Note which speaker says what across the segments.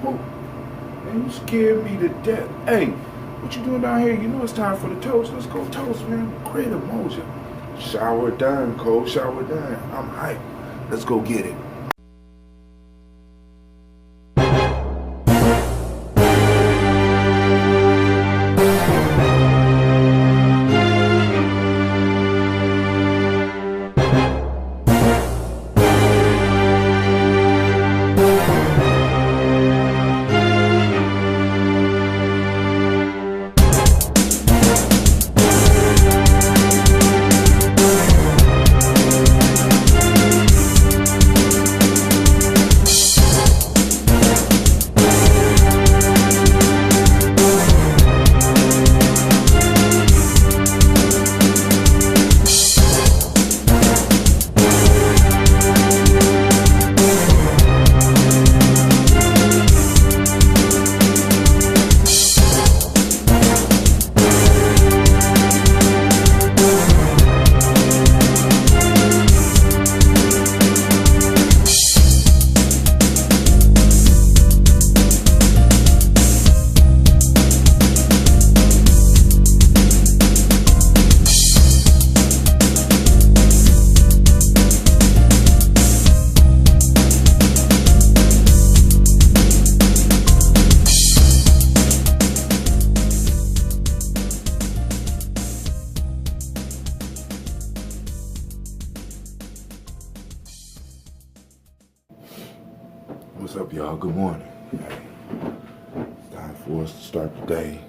Speaker 1: Oh, man, you scared me to death. Hey, what you doing down here? You know it's time for the toast. Let's go toast, man. Great emoji. Shower done, Cole. Shower done. I'm hyped. Let's go get it. What's up, y'all? Good morning. Hey, it's time for us to start the day.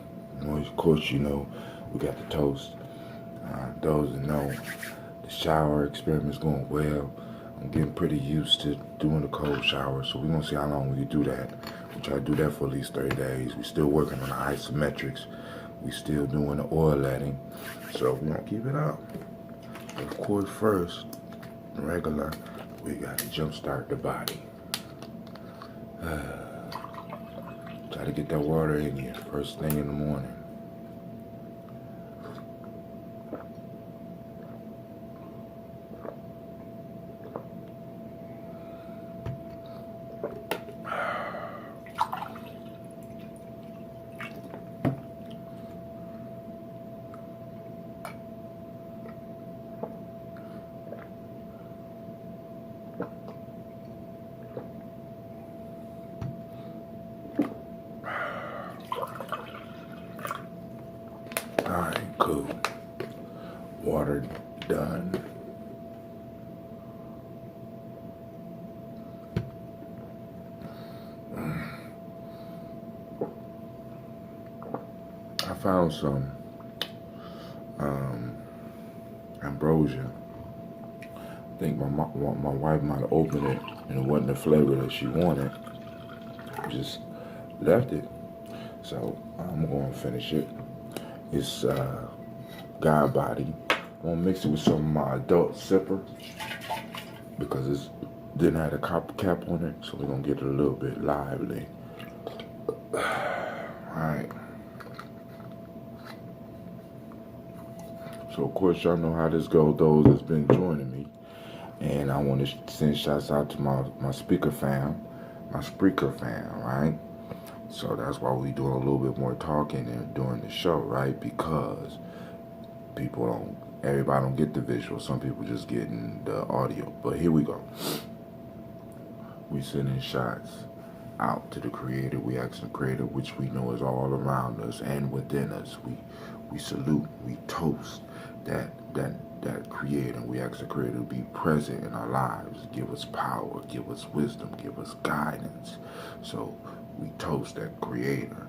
Speaker 1: Of course, you know, we got the toast. Those that know, the shower experiment's going well. I'm getting pretty used to doing the cold shower, so we're going to see how long we can do that. We try to do that for at least 30 days. We're still working on the isometrics. We're still doing the oil letting, so we're going to keep it up. But of course, first, regular, we got to jumpstart the body. Try to get that water in you first thing in the morning. Alright, cool. Water done. I found some ambrosia. I think my wife might have opened it and it wasn't the flavor that she wanted. Just left it. So I'm going to finish it. It's guy body. I'm gonna mix it with some of my adult sipper because it didn't have a copper cap on it, so we're gonna get it a little bit lively. Alright. So of course y'all know how this goes, those that's been joining me. And I want to send shouts out to my speaker fam, right? So that's why we doing a little bit more talking during the show, right? Because everybody don't get the visual. Some people just getting the audio. But here we go. We sending shots out to the creator. We ask the creator, which we know is all around us and within us. We salute, we toast that creator. We ask the creator to be present in our lives, give us power, give us wisdom, give us guidance. So we toast that creator.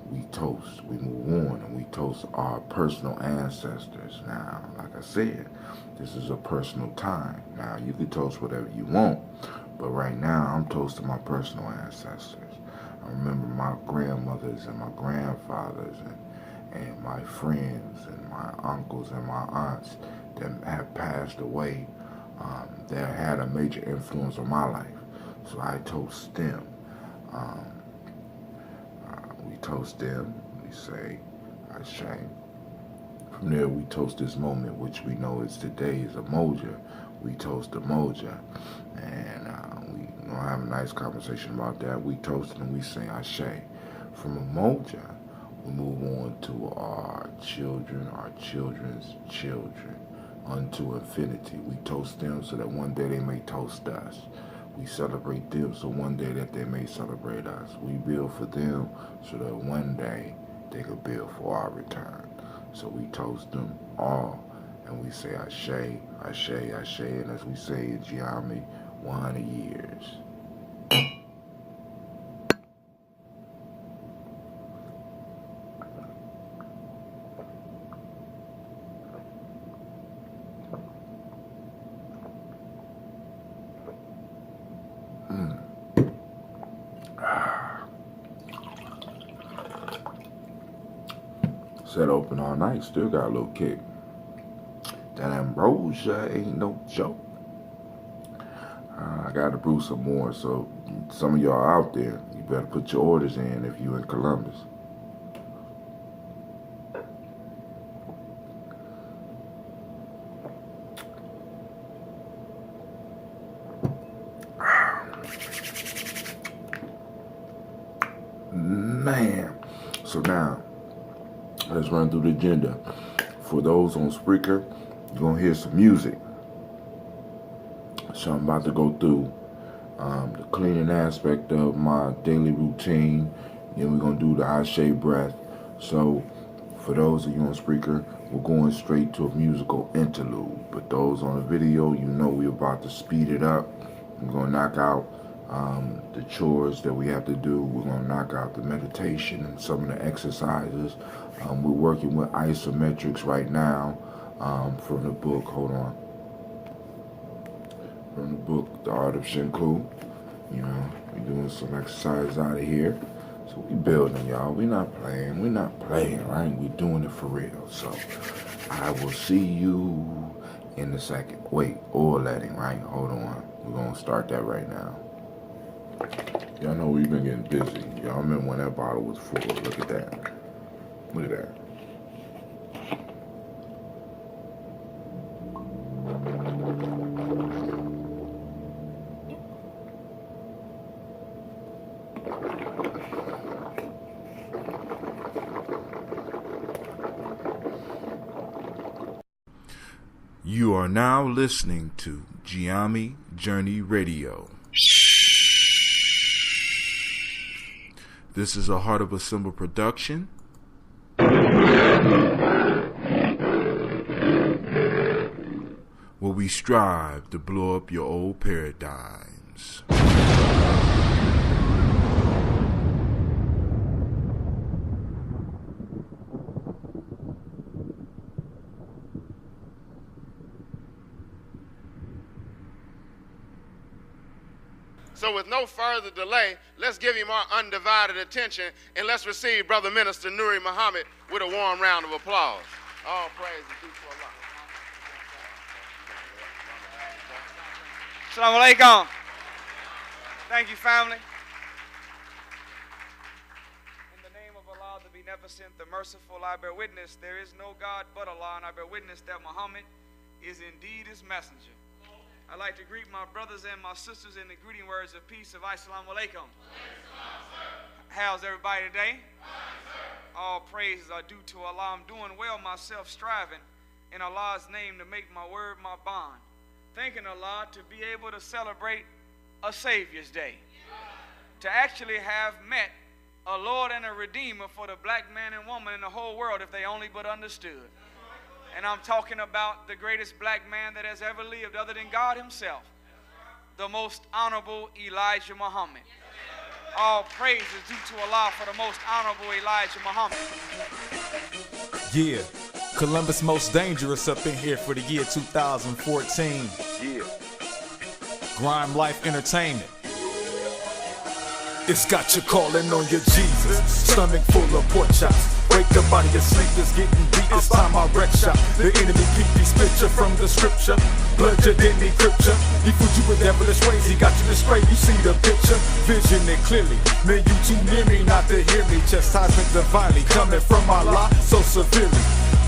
Speaker 1: We toast, we move on, and we toast our personal ancestors. Now, like I said, this is a personal time. Now, you can toast whatever you want, but right now, I'm toasting my personal ancestors. I remember my grandmothers and my grandfathers and my friends and my uncles and my aunts that have passed away that had a major influence on my life. So I toast them. We toast them, we say, Ashe. From there, we toast this moment, which we know is today's Umoja. We toast Umoja, and we gonna have a nice conversation about that. We toast and we say Ashe. From Umoja, we move on to our children, our children's children, unto infinity. We toast them so that one day they may toast us. We celebrate them so one day that they may celebrate us. We build for them so that one day they could build for our return. So we toast them all and we say Ashe, Ashe, Ashe, and as we say in gye-nyame, 100 years. Set open all night, still got a little kick. That ambrosia ain't no joke. I gotta brew some more, so some of y'all out there, you better put your orders in if you in Columbus. Man, so now, let's run through the agenda. For those on Spreaker, you're going to hear some music. So I'm about to go through the cleaning aspect of my daily routine. Then we're going to do the Ashe breath. So for those of you on Spreaker, we're going straight to a musical interlude. But those on the video, you know we're about to speed it up. We're going to knock out the chores that we have to do. We're going to knock out the meditation and some of the exercises. We're working with isometrics right now from the book, from the book, The Art of Shinku. You know, we're doing some exercises out of here. So we building, y'all. We're not playing. We're not playing, right? We're doing it for real. So I will see you in a second. Wait, oil letting, right? Hold on. We're going to start that right now. Y'all know we've been getting busy. Y'all remember when that bottle was full. Look at that. Look at that. You are now listening to gye-nyame Journey Radio. This is a Heart of a Symbol production. Where we strive to blow up your old paradigms.
Speaker 2: So with no further delay, let's give him our undivided attention and let's receive Brother Minister Nuri Muhammad with a warm round of applause. All praise is due to Allah.
Speaker 3: Assalamu alaikum. Thank you, family. In the name of Allah, the Beneficent, the Merciful, I bear witness there is no God but Allah, and I bear witness that Muhammad is indeed his messenger. I'd like to greet my brothers and my sisters in the greeting words of peace of Assalamu alaikum. How's everybody today? All praises are due to Allah. I'm doing well myself, striving in Allah's name to make my word my bond. Thanking Allah to be able to celebrate a Savior's Day. To actually have met a Lord and a Redeemer for the black man and woman in the whole world if they only but understood. And I'm talking about the greatest black man that has ever lived other than God himself, the most honorable Elijah Muhammad. All praise is due to Allah for the most honorable Elijah Muhammad.
Speaker 4: Yeah, Columbus most dangerous up in here for the year 2014.
Speaker 1: Yeah.
Speaker 4: Grime Life Entertainment. It's got you calling on your Jesus. Stomach full of pork chops. Wake up out of your sleep, it's getting beat. It's time I wreck shop. The enemy keep these picture from the scripture. Blood you didn't decrypt you. He put you with devilish ways. He got you this straight. You see the picture, vision it clearly. Man, you too near me not to hear me. Chastisement divinely coming from Allah so severely.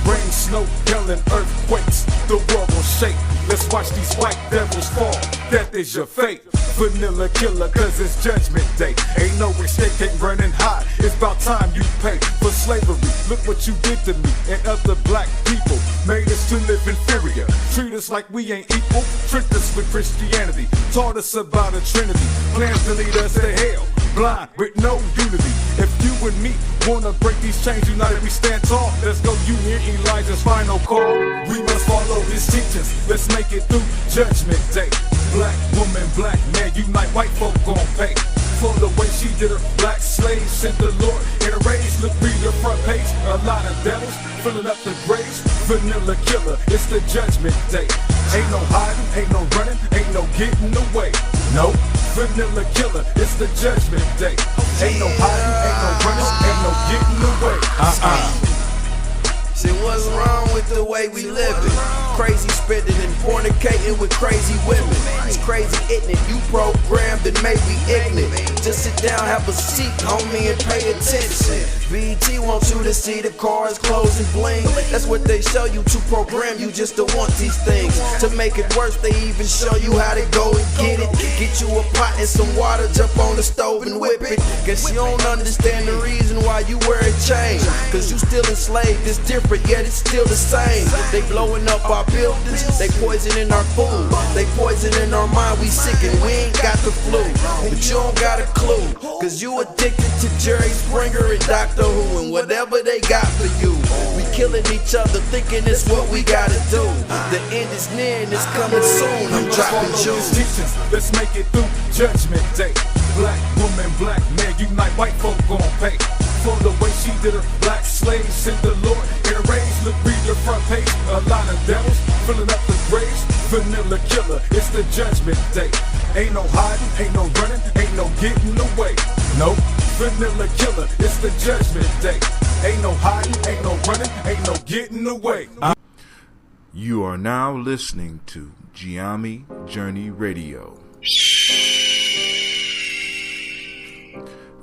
Speaker 4: Rain, snow, hell, and earthquakes. The world will shake. Let's watch these white devils fall. Death is your fate. vanilla killer, cause it's judgment day. Ain't no escape, ain't running hot. It's about time you pay for slavery. Look what you did to me and other black people. Made us to live inferior, treat us like we ain't equal. Tricked us with Christianity, taught us about a trinity. Plans to lead us to hell, blind with no unity. If you and me wanna break these chains, united we stand tall. Let's go, you hear Elijah's final call. We must follow his teachings, let's make it through judgment day. Black woman, black man, unite, white folk gon' pay for the way she did her. Black slave sent the Lord in a rage. Look, read the front page, a lot of devils filling up the graves. Vanilla killer, it's the judgment day. Ain't no hiding, ain't no running, ain't no getting away. Nope, vanilla killer, it's the judgment day. Ain't no hiding, ain't no running, ain't no getting away.
Speaker 5: See what's wrong with the way we living? Crazy spending and fornicating with crazy women. It's crazy ignorant, you programmed and made me ignorant. Just sit down, have a seat, homie, and pay attention. BT wants you to see the cars, clothes, and bling. That's what they show you to program you just to want these things. To make it worse, they even show you how to go and get it. Get you a pot and some water, jump on the stove and whip it. Guess you don't understand the reason why you wear a chain. Cause you still enslaved, it's different, yet it's still the same. They blowing up our buildings, they poisoning our food. They poisoning our mind, we sick and we ain't got the flu. But you don't got a clue, cause you addicted to Jerry Springer and Dr. Who and whatever they got for you. We killing each other thinking it's what we gotta do. The end is near and it's coming soon. I'm dropping jewels.
Speaker 4: Let's make it through judgment day. Black woman, black man, unite, white folk gon' pay for the way she did her. Black slave sent the Lord in a rage. Look, read the front page, a lot of devils filling up the graves. Vanilla killer, it's the judgment day. Ain't no hiding, ain't no running, ain't no getting away. Nope, vanilla killer, it's the judgment day. Ain't no hiding, ain't no running, ain't no getting away.
Speaker 1: You are now listening to gye-nyame Journey Radio.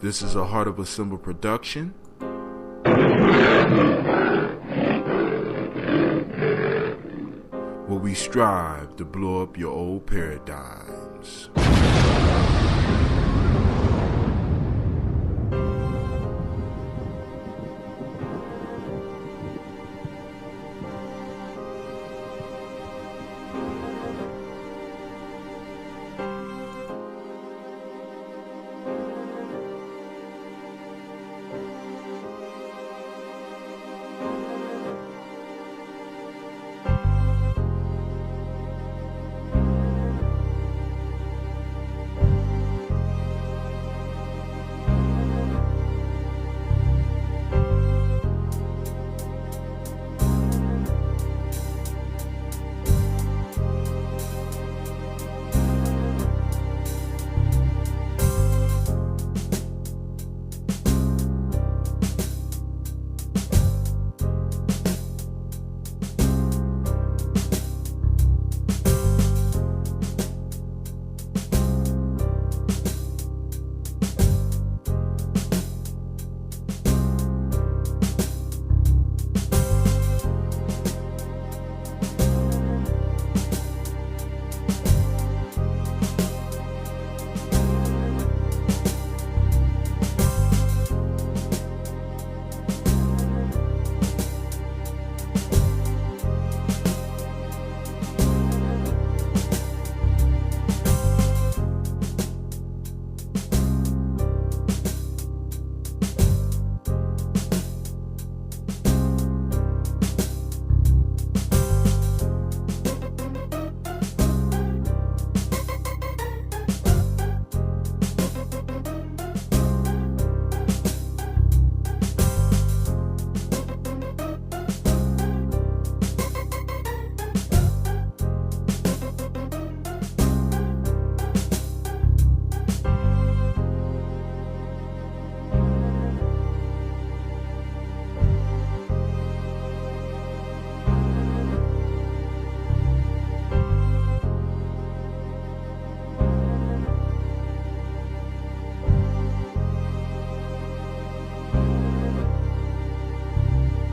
Speaker 1: This is a Heart of a Symbol production. Where we strive to blow up your old paradigms.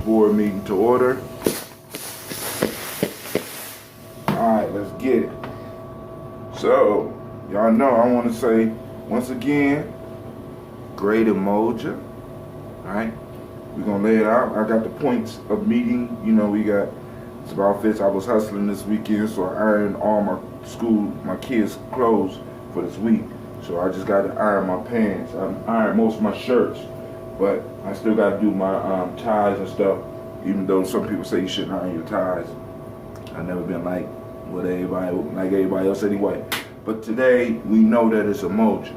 Speaker 1: Board meeting to order. Alright, let's get it. So, y'all I want to say, once again, gye-nyame, right? We're going to lay it out. I got the points of meeting. You know, it's about fits. I was hustling this weekend, so I ironed all my kids' clothes for this week. So I just got to iron my pants. I ironed most of my shirts, but I still got to do my ties and stuff, even though some people say you shouldn't iron your ties. I've never been like everybody else anyway. But today, we know that it's Umoja.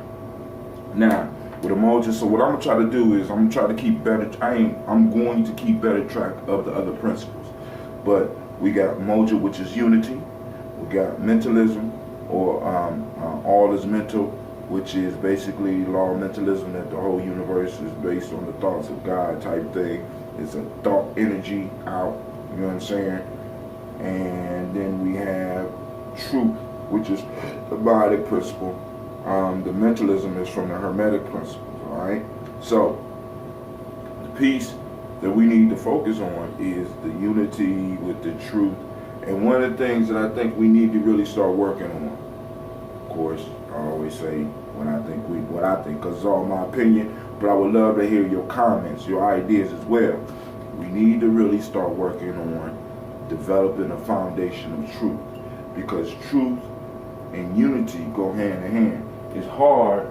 Speaker 1: Now, with Umoja, so what I'm going to try to do is I'm going to try to keep better, I'm going to keep better track of the other principles. But we got Umoja, which is unity. We got mentalism, or all is mental, which is basically law of mentalism, that the whole universe is based on the thoughts of God type thing. It's a thought energy out, you know what I'm saying? And then we have truth, which is the biotic principle. The mentalism is from the hermetic principles, all right? So the piece that we need to focus on is the unity with the truth. And one of the things that I think we need to really start working on, of course, I always say what I think, because it's all my opinion, but I would love to hear your comments, your ideas as well. We need to really start working on developing a foundation of truth, because truth and unity go hand in hand. It's hard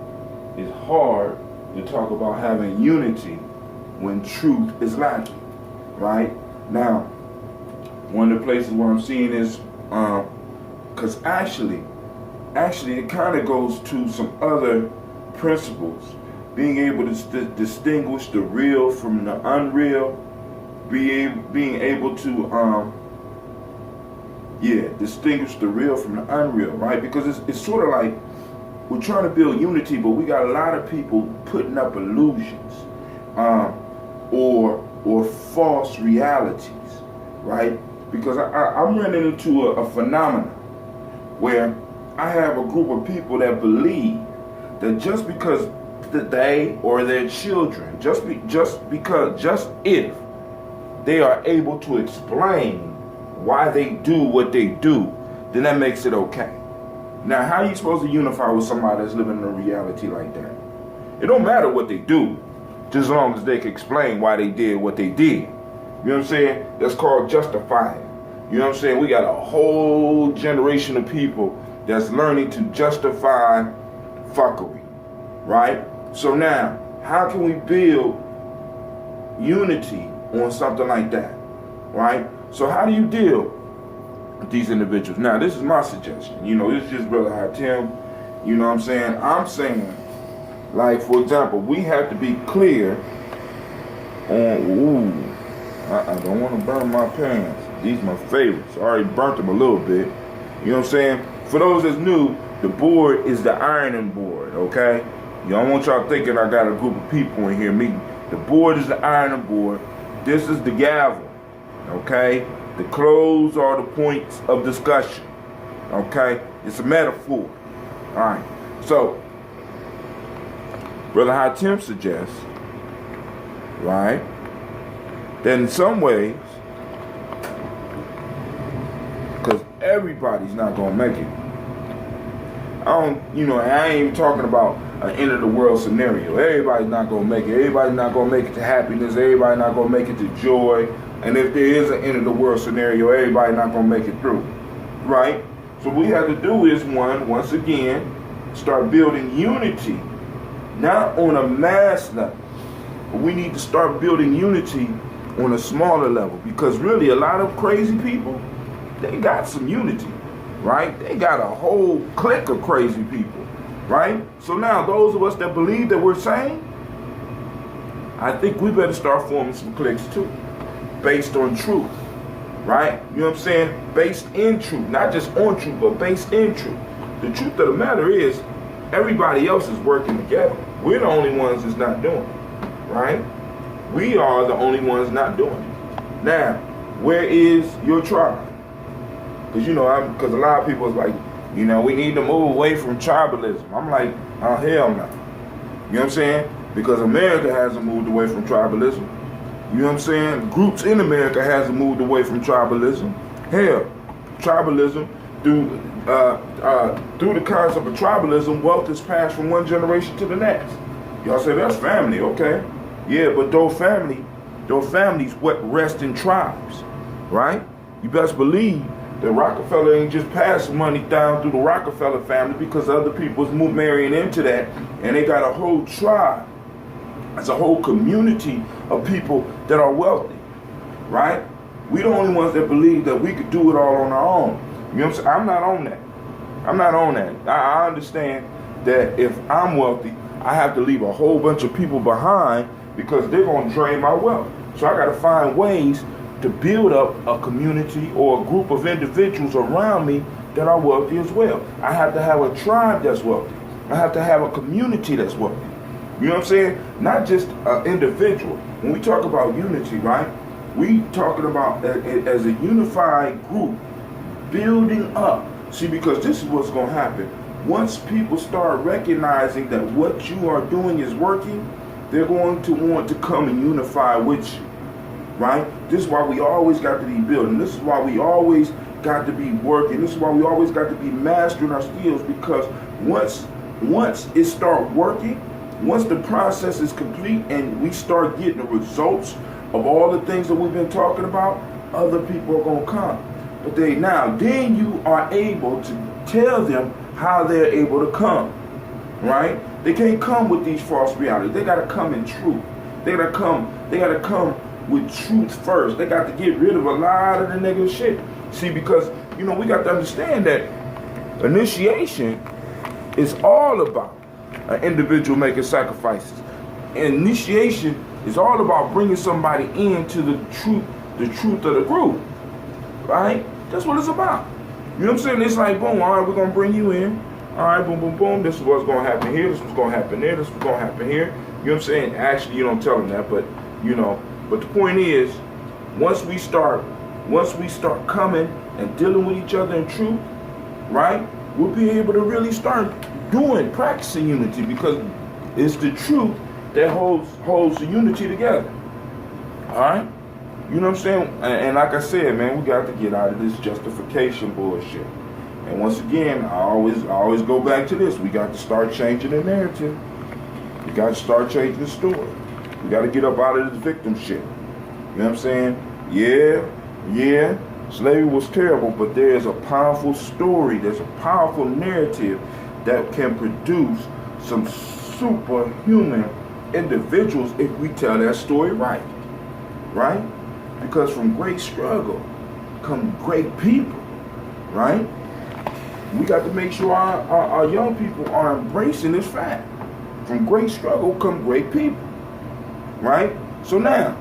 Speaker 1: to talk about having unity when truth is lacking, right? Now, one of the places where I'm seeing is, because actually it kind of goes to some other principles, being able to distinguish the real from the unreal, being able to distinguish the real from the unreal, right? Because it's sort of like we're trying to build unity, but we got a lot of people putting up illusions, or false realities, right? Because I'm running into a phenomenon where I have a group of people that believe that just because they or their children, just if they are able to explain why they do what they do, then that makes it okay. Now, how are you supposed to unify with somebody that's living in a reality like that? It don't matter what they do, just as long as they can explain why they did what they did. You know what I'm saying? That's called justifying. You know what I'm saying? We got a whole generation of people that's learning to justify fuckery, right? So now, how can we build unity on something like that, right? So how do you deal with these individuals? Now, this is my suggestion. You know, this is just Brother Haatim. You know what I'm saying? I'm saying, like, for example, we have to be clear on, I don't want to burn my pants. These are my favorites. I already burnt them a little bit. You know what I'm saying? For those that's new, the board is the ironing board, okay? You don't want y'all thinking I got a group of people in here meeting. The board is the ironing board. This is the gavel, okay? The clothes are the points of discussion, okay? It's a metaphor, all right? So, Brother Haatim suggests, right, that in some ways, because everybody's not going to make it. I ain't even talking about an end of the world scenario. Everybody's not going to make it. Everybody's not going to make it to happiness. Everybody's not going to make it to joy. And if there is an end of the world scenario, everybody's not going to make it through, right? So what we have to do is, once again, start building unity, not on a mass level, but we need to start building unity on a smaller level, because really a lot of crazy people, they got some unity, right? They got a whole clique of crazy people, right? So now those of us that believe that we're sane, I think we better start forming some cliques too, based on truth, right? You know what I'm saying? Based in truth, not just on truth, but based in truth. The truth of the matter is, everybody else is working together. We're the only ones that's not doing it, right? We are the only ones not doing it. Now, where is your tribe? Because, because a lot of people is like, we need to move away from tribalism. I'm like, oh, hell no. You know what I'm saying? Because America hasn't moved away from tribalism. You know what I'm saying? Groups in America hasn't moved away from tribalism. Hell, tribalism through through the concept of tribalism, wealth is passed from one generation to the next. Y'all say that's family, okay? Yeah, but those families what rest in tribes, right? You best believe that Rockefeller ain't just passing money down through the Rockefeller family because other people's marrying into that, and they got a whole tribe. It's a whole community of people that are wealthy, right? We the only ones that believe that we could do it all on our own. You know what I'm saying? I'm not on that. I'm not on that. I understand that if I'm wealthy, I have to leave a whole bunch of people behind because they're going to drain my wealth. So I got to find ways to build up a community or a group of individuals around me that are wealthy as well. I have to have a tribe that's wealthy. I have to have a community that's wealthy. You know what I'm saying? Not just an individual. When we talk about unity, right? We talking about as a unified group building up. See, because this is what's going to happen. Once people start recognizing that what you are doing is working, they're going to want to come and unify with you, right? This is why we always got to be building. This is why we always got to be working. This is why we always got to be mastering our skills, because once it start working, once the process is complete and we start getting the results of all the things that we've been talking about, other people are going to come. But then you are able to tell them how they're able to come, right? They can't come with these false realities. They got to come in truth. They got to come with truth first. They got to get rid of a lot of the negative shit. See, because, we got to understand that initiation is all about an individual making sacrifices. Initiation is all about bringing somebody into the truth of the group, right? That's what it's about. You know what I'm saying? It's like, boom, all right, we're going to bring you in. All right, boom, boom, boom. This is what's going to happen here. This is what's going to happen there. This is what's going to happen here. You know what I'm saying? Actually, you don't tell them that, but, But the point is, once we start coming and dealing with each other in truth, right, we'll be able to really start practicing unity, because it's the truth that holds the unity together. All right? You know what I'm saying? And like I said, man, we got to get out of this justification bullshit. And once again, I always go back to this. We got to start changing the narrative. We got to start changing the story. We got to get up out of this victim shit. You know what I'm saying? Yeah, slavery was terrible, but there is a powerful story. There's a powerful narrative that can produce some superhuman individuals if we tell that story right. Right? Because from great struggle come great people. Right? We got to make sure our young people are embracing this fact. From great struggle come great people. Right? So now,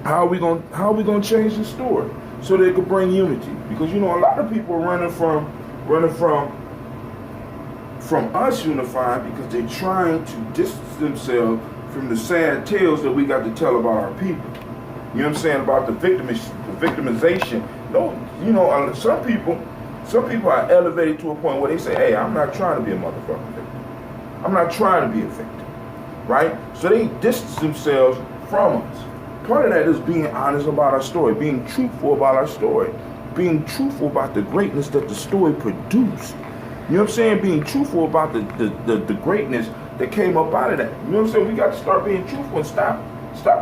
Speaker 1: how are we gonna change the story so that it could bring unity? Because a lot of people are running from us unifying because they're trying to distance themselves from the sad tales that we got to tell about our people. You know what I'm saying? About the victimization. No, some people are elevated to a point where they say, hey, I'm not trying to be a motherfucking victim. I'm not trying to be a victim. Right? So they distance themselves from us. Part of that is being honest about our story, being truthful about our story, being truthful about the greatness that the story produced. You know what I'm saying? Being truthful about the greatness that came up out of that. You know what I'm saying? We got to start being truthful and stop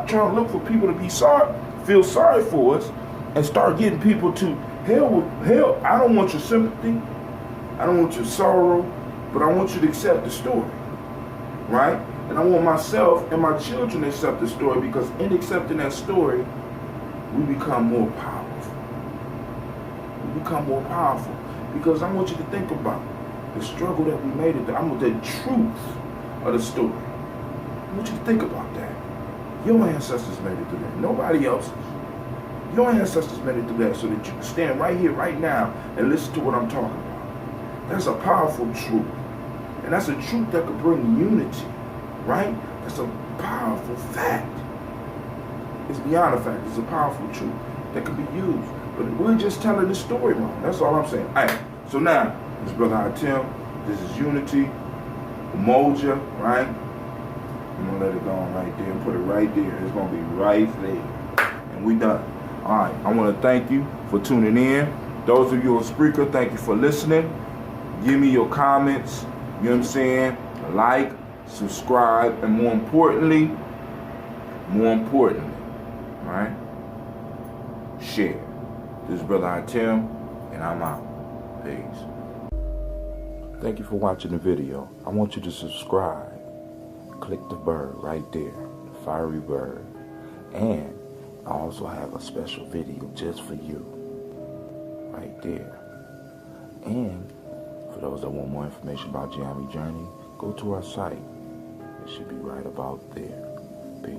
Speaker 1: trying to look for people to feel sorry for us, and start getting people to hell. I don't want your sympathy. I don't want your sorrow, but I want you to accept the story. Right? And I want myself and my children to accept the story, because in accepting that story, we become more powerful. We become more powerful. Because I want you to think about the struggle that we made it. I want the truth of the story. I want you to think about that. Your ancestors made it through that. Nobody else's. Your ancestors made it through that, so that you can stand right here, right now, and listen to what I'm talking about. That's a powerful truth. And that's a truth that could bring unity. Right? That's a powerful fact. It's beyond a fact. It's a powerful truth that can be used. But we're just telling the story wrong. That's all I'm saying. All right. So now, this is Brother Haatim. This is Unity. Umoja, right? I'm going to let it go on right there. Put it right there. It's going to be right there. And we done. All right. I want to thank you for tuning in. Those of you on Spreaker, thank you for listening. Give me your comments. You know what I'm saying? Like, subscribe, and more importantly, right? Share. This is Brother Haatim, and I'm out. Peace. Thank you for watching the video. I want you to subscribe. Click the bird right there, the fiery bird. And I also have a special video just for you, right there. And for those that want more information about gye-nyame Journey, go to our site. It should be right about there. Peace.